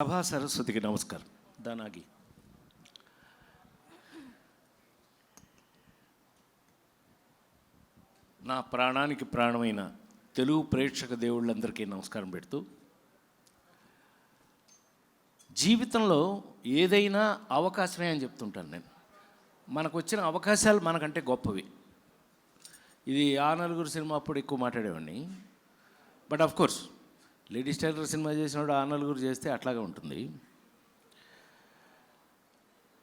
సభా సరస్వతికి నమస్కారం. దానాగి నా ప్రాణానికి ప్రాణమైన తెలుగు ప్రేక్షక దేవుళ్ళందరికీ నమస్కారం పెడుతూ, జీవితంలో ఏదైనా అవకాశమే అని చెప్తుంటాను నేను. మనకు వచ్చిన అవకాశాలు మనకంటే గొప్పవి. ఇది ఆ నలుగురు సినిమా అప్పుడు ఎక్కువ మాట్లాడేవాడిని. But of course ladies tailor cinema చేసినప్పుడు ఆ నలుగురు చేస్తే అట్లాగే ఉంటుంది.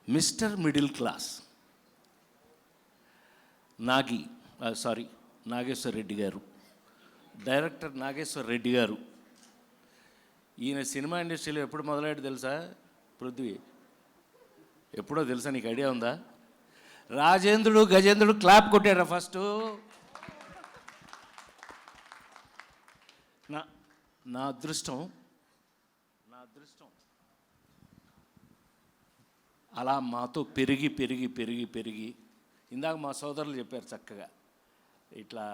Mr middle class Nageswara Reddy garu, director Nageswara Reddy గారు. ఈయన సినిమా ఇండస్ట్రీలో ఎప్పుడు మొదలయ్యాడు తెలుసా? పృథ్వీ, ఎప్పుడో తెలుసా? నీకు ఐడియా ఉందా? రాజేంద్రుడు గజేంద్రుడు క్లాప్ కొట్టారా ఫస్ట్? నా అదృష్టం అలా మాతో పెరిగి పెరిగి పెరిగి పెరిగి ఇందాక మా సోదరులు చెప్పారు చక్కగా ఇట్లా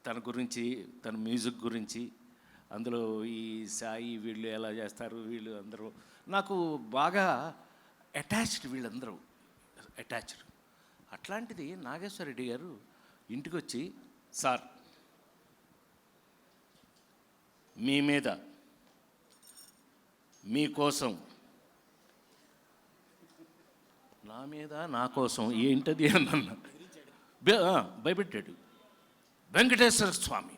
తన గురించి, తన మ్యూజిక్ గురించి, అందులో ఈ సాయి వీళ్ళు ఎలా చేస్తారు, వీళ్ళు అందరూ నాకు బాగా అటాచ్డ్, వీళ్ళందరూ అటాచ్డ్. అట్లాంటిది నాగేశ్వర రెడ్డి గారు ఇంటికి వచ్చి, సార్ మీ మీద, మీకోసం, నా మీద నా కోసం ఏంటది అని అన్న భయపెట్టాడు. వెంకటేశ్వర స్వామి,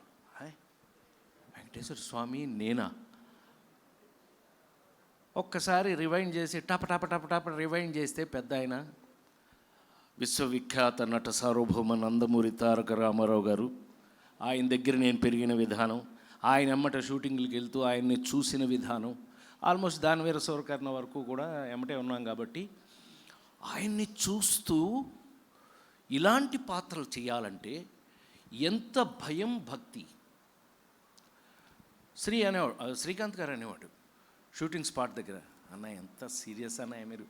వెంకటేశ్వర స్వామి నేనా? ఒక్కసారి రివైండ్ చేసి టప టప టప టప రివైండ్ చేస్తే పెద్ద ఆయన, విశ్వవిఖ్యాత నట సార్వభౌమ నందమూరి తారక రామారావు గారు, ఆయన దగ్గర నేను పెరిగిన విధానం, ఆయన ఎమ్మట షూటింగ్లకు వెళ్తూ ఆయన్ని చూసిన విధానం, ఆల్మోస్ట్ దానివీర సూరకర్ణ వరకు కూడా ఎమ్మటే ఉన్నాం కాబట్టి ఆయన్ని చూస్తూ ఇలాంటి పాత్రలు చేయాలంటే ఎంత భయం, భక్తి. శ్రీకాంత్ గారు అనేవాడు షూటింగ్ స్పాట్ దగ్గర, అన్న ఎంత సీరియస్ అన్నయ్య మీరు,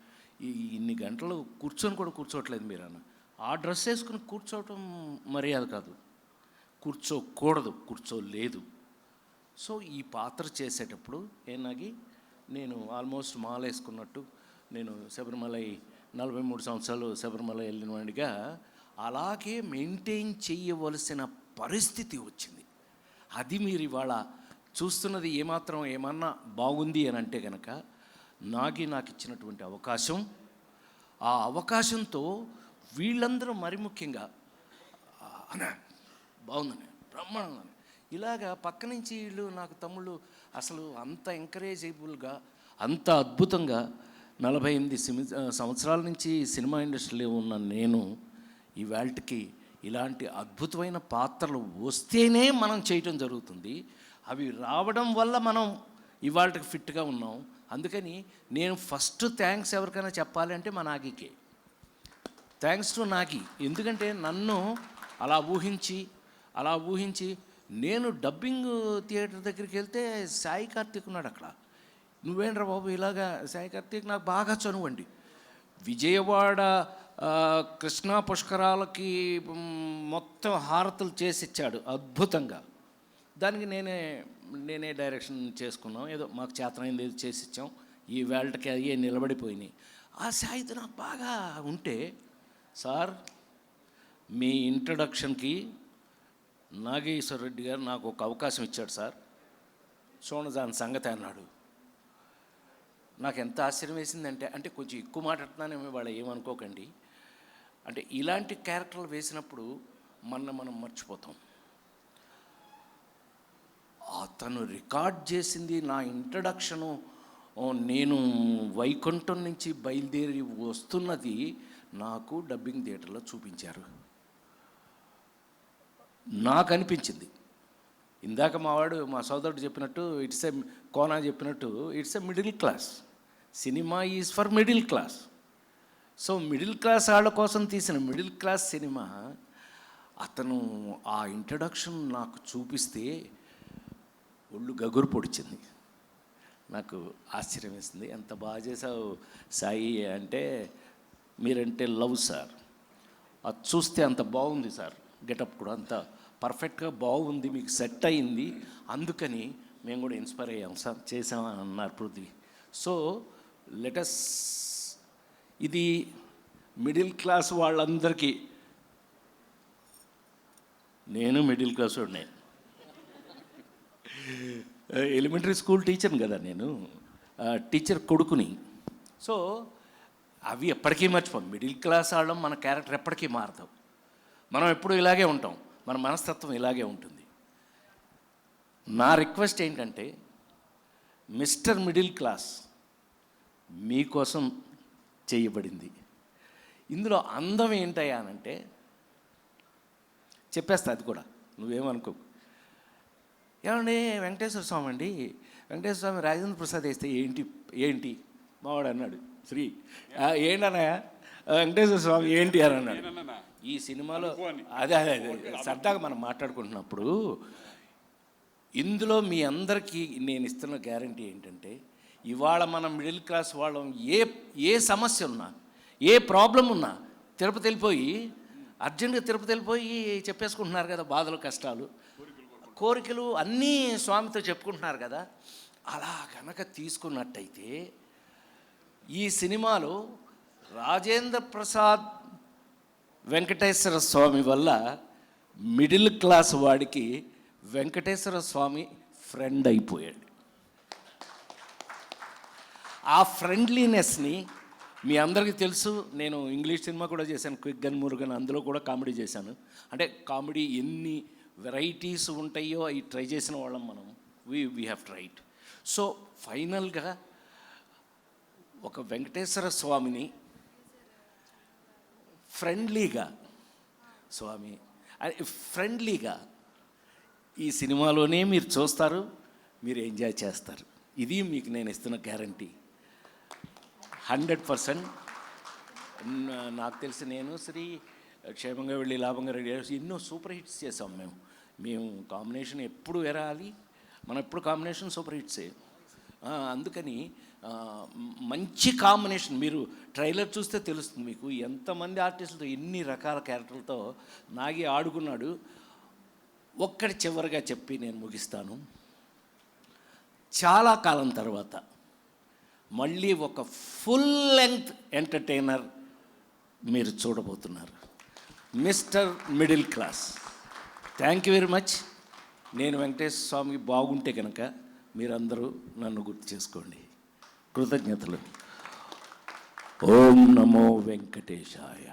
ఇన్ని గంటలు కూర్చొని కూడా కూర్చోవట్లేదు మీరు అన్న. ఆ డ్రెస్ వేసుకుని కూర్చోవటం మర్యాద కాదు, కూర్చోకూడదు, కూర్చోలేదు. సో ఈ పాత్ర చేసేటప్పుడు నేను ఆల్మోస్ట్ మాల వేసుకున్నట్టు, నేను శబరిమల 43 సంవత్సరాలు శబరిమల వెళ్ళిన వాడిగా అలాగే మెయింటైన్ చేయవలసిన పరిస్థితి వచ్చింది. అది మీరు ఇవాళ చూస్తున్నది ఏమన్నా బాగుంది అని అంటే కనుక నాకు ఇచ్చినటువంటి అవకాశం. ఆ అవకాశంతో వీళ్ళందరూ మరి ముఖ్యంగా బాగుందని, బ్రహ్మాండంగా, ఇలాగా పక్క నుంచి వీళ్ళు నాకు తమ్ముళ్ళు అసలు అంత ఎంకరేజబుల్గా, అంత అద్భుతంగా 48 సంవత్సరాల నుంచి సినిమా ఇండస్ట్రీలో ఉన్న నేను ఇవాళకి ఇలాంటి అద్భుతమైన పాత్రలు వస్తేనే మనం చేయటం జరుగుతుంది. అవి రావడం వల్ల మనం ఇవాళకి ఫిట్గా ఉన్నాం. అందుకని నేను ఫస్ట్ థ్యాంక్స్ ఎవరికైనా చెప్పాలి అంటే మా నాగికే. Thanks to Nagi. ఎందుకంటే నన్ను అలా ఊహించి నేను డబ్బింగ్ థియేటర్ దగ్గరికి వెళ్తే సాయి కార్తీక్ ఉన్నాడు అక్కడ. నువ్వేంట్రా బాబు ఇలాగా? సాయి కార్తీక్ నాకు బాగా చనువండి. విజయవాడ కృష్ణా పుష్కరాలకి మొత్తం హారతులు చేసి ఇచ్చాడు అద్భుతంగా. దానికి నేనే డైరెక్షన్ చేసుకున్నాం, ఏదో మాకు చేతనైంది ఏదో చేసి ఇచ్చాం. ఈ వేళకి అయ్యే నిలబడిపోయినాయి. ఆ సాయితో నాకు బాగా ఉంటే, సార్ మీ ఇంట్రడక్షన్కి నాగేశ్వర రెడ్డి గారు నాకు ఒక అవకాశం ఇచ్చాడు సార్, చూడండి దాని సంగతి అన్నాడు. నాకు ఎంత ఆశ్చర్యం వేసిందంటే, అంటే కొంచెం ఎక్కువ మాట్లాడుతున్నానేమో వాళ్ళు ఏమనుకోకండి, అంటే ఇలాంటి క్యారెక్టర్లు వేసినప్పుడు మనం మర్చిపోతాం. అతను రికార్డ్ చేసింది నా ఇంట్రడక్షను, నేను వైకుంఠం నుంచి బయలుదేరి వస్తున్నది నాకు డబ్బింగ్ థియేటర్లో చూపించారు. నాకు అనిపించింది, ఇందాక మా సోదరుడు చెప్పినట్టు, కోనా చెప్పినట్టు, it's a middle class cinema, is for middle class. So middle class వాళ్ళ కోసం తీసిన మిడిల్ క్లాస్ సినిమా అతను ఆ ఇంట్రడక్షన్ నాకు చూపిస్తే ఒళ్ళు గగురు పొడిచింది. నాకు ఆశ్చర్యం వేసింది, ఎంత బాగా చేసావు సాయి అంటే, మీరంటే లవ్ సార్, అది చూస్తే అంత బాగుంది సార్, గెటప్ కూడా అంత పర్ఫెక్ట్గా బాగుంది, మీకు సెట్ అయింది, అందుకని మేము కూడా ఇన్స్పైర్ అయ్యాం సార్, చేసామని అన్నారు పృథ్వీ. సో లెటస్, ఇది మిడిల్ క్లాస్ వాళ్ళందరికీ, నేను మిడిల్ క్లాస్ వాడినే, ఎలిమెంటరీ స్కూల్ టీచర్ని కదా నేను, టీచర్ కొడుకుని. సో అవి ఎప్పటికీ మర్చిపోం. మిడిల్ క్లాస్ వాళ్ళం, మన క్యారెక్టర్ ఎప్పటికీ మారతాం. మనం ఎప్పుడు ఇలాగే ఉంటాం, మన మనస్తత్వం ఇలాగే ఉంటుంది. నా రిక్వెస్ట్ ఏంటంటే, మిస్టర్ మిడిల్ క్లాస్ మీకోసం చేయబడింది. ఇందులో అందం ఏంటయ్యా అనంటే, చెప్పేస్తా అది కూడా, నువ్వేమనుకో. ఏమండి వెంకటేశ్వర స్వామి అండి, వెంకటేశ్వర స్వామి రాజేంద్ర ప్రసాద్ వేస్తే ఏంటి ఏంటి మావాడు అన్నాడు. శ్రీ ఏంటన్నయ్య వెంకటేశ్వర స్వామి ఏంటి అని అన్నాడు. ఈ సినిమాలో అదే అదే అదే సరదాగా మనం మాట్లాడుకుంటున్నప్పుడు, ఇందులో మీ అందరికీ నేను ఇస్తున్న గ్యారంటీ ఏంటంటే, ఇవాళ మనం మిడిల్ క్లాస్ వాళ్ళం ఏ సమస్య ఉన్నా, ఏ ప్రాబ్లం ఉన్నా తిరుపతి వెళ్ళిపోయి, అర్జెంటుగా తిరుపతి వెళ్ళిపోయి చెప్పేసుకుంటున్నారు కదా, బాధలు కష్టాలు కోరికలు అన్నీ స్వామితో చెప్పుకుంటున్నారు కదా. అలా కనుక తీసుకున్నట్టయితే ఈ సినిమాలో రాజేంద్ర ప్రసాద్ వెంకటేశ్వర స్వామి వల్ల మిడిల్ క్లాస్ వాడికి వెంకటేశ్వర స్వామి ఫ్రెండ్ అయిపోయాడు. ఆ ఫ్రెండ్లీనెస్ని మీ అందరికీ తెలుసు. నేను ఇంగ్లీష్ సినిమా కూడా చేశాను, క్విక్ గన్ మురుగన్, అందులో కూడా కామెడీ చేశాను. అంటే కామెడీ ఎన్ని వెరైటీస్ ఉంటాయో అవి ట్రై చేసిన వాళ్ళం మనం. We have tried. సో ఫైనల్గా ఒక వెంకటేశ్వర స్వామిని ఫ్రెండ్లీగా, స్వామి ఫ్రెండ్లీగా ఈ సినిమాలోనే మీరు చూస్తారు, మీరు ఎంజాయ్ చేస్తారు. ఇది మీకు నేను ఇస్తున్న గ్యారంటీ 100%. నాకు తెలిసి నేను శ్రీ క్షేమంగా వెళ్ళి లాభంగా రెడీ ఎన్నో సూపర్ హిట్స్ చేసాం మేము కాంబినేషన్ ఎప్పుడు ఎరాలి, మనం ఎప్పుడు కాంబినేషన్ సూపర్ హిట్సే. అందుకని మంచి కాంబినేషన్. మీరు ట్రైలర్ చూస్తే తెలుస్తుంది మీకు ఎంతమంది ఆర్టిస్టులతో, ఎన్ని రకాల క్యారెక్టర్లతో నాగి ఆడుకున్నాడు. ఒక్కటి చివరిగా చెప్పి నేను ముగిస్తాను. చాలా కాలం తర్వాత మళ్ళీ ఒక ఫుల్ లెంగ్త్ ఎంటర్టైనర్ మీరు చూడబోతున్నారు, mister middle class. Thank you very much. నేను వెంకటేశ్వర స్వామికి బాగుంటే కనుక మీరందరూ నన్ను గుర్తు చేసుకోండి. కృతజ్ఞతలు. ఓం నమో వెంకటేశాయ.